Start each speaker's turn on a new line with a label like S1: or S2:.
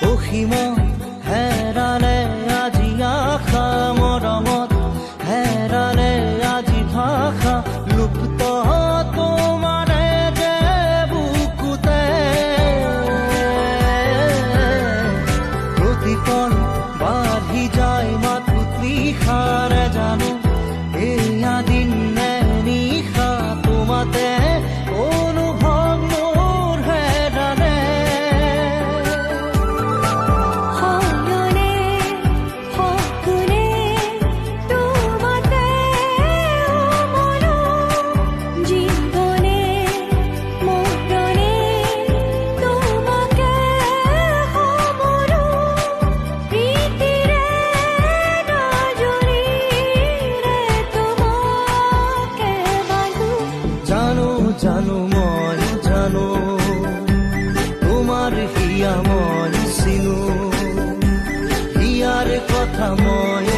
S1: অসীম হেৰালে আজি আশা মৰমত হেৰালে আজি ভাষা লুপ্ত তোমাৰে যে বুকুতে প্ৰতিপল বাঢ়ি যায় মাথো তৃষাৰে জানো এয়া দিন নে নিশা তোমাতে অনুভৱ মোৰ হেৰালে
S2: সয়নে সপোনে তোমাতে মনো জীৱনে মৰণে তোমাকে সমৰো প্ৰীতিৰে নজৰীৰে তোমাকে বান্ধো
S1: জানো জানো মই জানো তোমাৰ হিয়া মই চিনো হিয়াৰ কথা মই